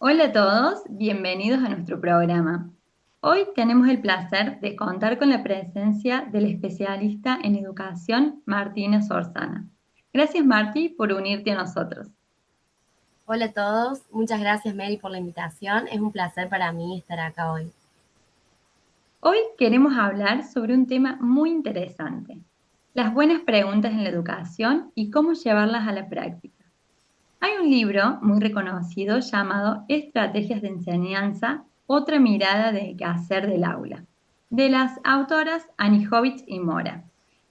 Hola a todos, bienvenidos a nuestro programa. Hoy tenemos el placer de contar con la presencia del especialista en educación, Martina Sorzana. Gracias, Marti, por unirte a nosotros. Hola a todos, muchas gracias Mary por la invitación. Es un placer para mí estar acá hoy. Hoy queremos hablar sobre un tema muy interesante, las buenas preguntas en la educación y cómo llevarlas a la práctica. Hay un libro muy reconocido llamado Estrategias de enseñanza, otra mirada del quehacer del aula, de las autoras Anijovic y Mora,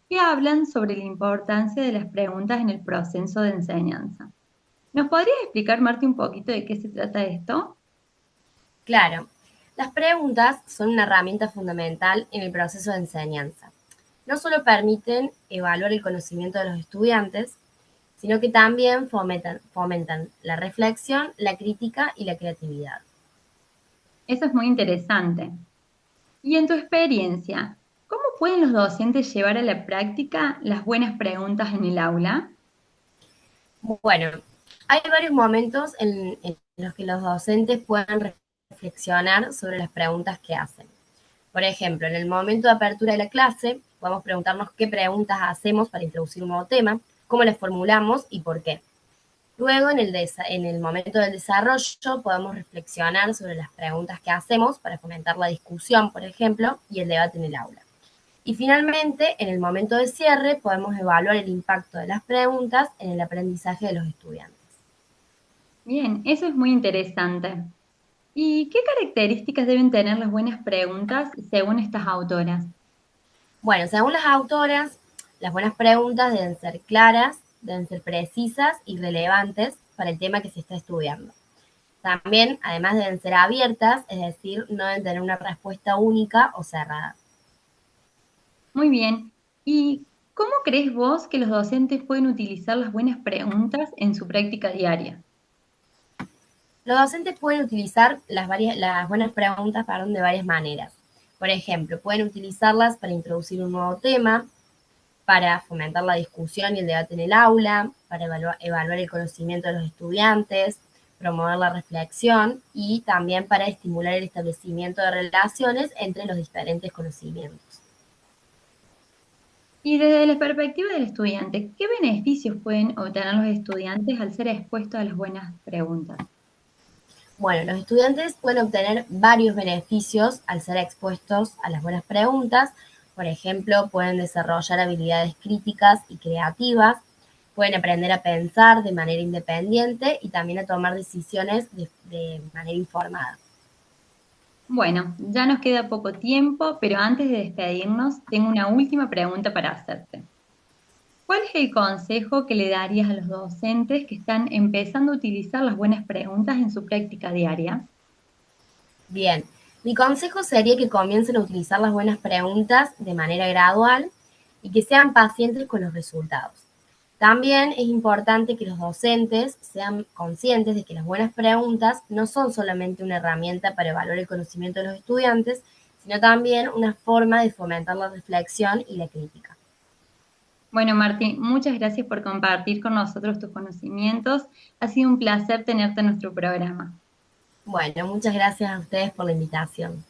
que hablan sobre la importancia de las preguntas en el proceso de enseñanza. ¿Nos podrías explicar, Marti, un poquito de qué se trata esto? Claro, las preguntas son una herramienta fundamental en el proceso de enseñanza. No solo permiten evaluar el conocimiento de los estudiantes, sino que también fomentan la reflexión, la crítica y la creatividad. Eso es muy interesante. Y en tu experiencia, ¿cómo pueden los docentes llevar a la práctica las buenas preguntas en el aula? Bueno, hay varios momentos en los que los docentes pueden reflexionar sobre las preguntas que hacen. Por ejemplo, en el momento de apertura de la clase, podemos preguntarnos qué preguntas hacemos para introducir un nuevo tema, cómo las formulamos y por qué. Luego, en el momento del desarrollo, podemos reflexionar sobre las preguntas que hacemos para fomentar la discusión, por ejemplo, y el debate en el aula. Y finalmente, en el momento de cierre, podemos evaluar el impacto de las preguntas en el aprendizaje de los estudiantes. Bien, eso es muy interesante. ¿Y qué características deben tener las buenas preguntas según estas autoras? Bueno, según las autoras, las buenas preguntas deben ser claras, deben ser precisas y relevantes para el tema que se está estudiando. También, además, deben ser abiertas, es decir, no deben tener una respuesta única o cerrada. Muy bien. ¿Y cómo crees vos que los docentes pueden utilizar las buenas preguntas en su práctica diaria? Los docentes pueden utilizar las buenas preguntas de varias maneras. Por ejemplo, pueden utilizarlas para introducir un nuevo tema, para fomentar la discusión y el debate en el aula, para evaluar el conocimiento de los estudiantes, promover la reflexión y también para estimular el establecimiento de relaciones entre los diferentes conocimientos. Y desde la perspectiva del estudiante, ¿qué beneficios pueden obtener los estudiantes al ser expuestos a las buenas preguntas? Bueno, los estudiantes pueden obtener varios beneficios al ser expuestos a las buenas preguntas. Por ejemplo, pueden desarrollar habilidades críticas y creativas, pueden aprender a pensar de manera independiente y también a tomar decisiones de manera informada. Bueno, ya nos queda poco tiempo, pero antes de despedirnos, tengo una última pregunta para hacerte. ¿Cuál es el consejo que le darías a los docentes que están empezando a utilizar las buenas preguntas en su práctica diaria? Bien, mi consejo sería que comiencen a utilizar las buenas preguntas de manera gradual y que sean pacientes con los resultados. También es importante que los docentes sean conscientes de que las buenas preguntas no son solamente una herramienta para evaluar el conocimiento de los estudiantes, sino también una forma de fomentar la reflexión y la crítica. Bueno, Martín, muchas gracias por compartir con nosotros tus conocimientos. Ha sido un placer tenerte en nuestro programa. Bueno, muchas gracias a ustedes por la invitación.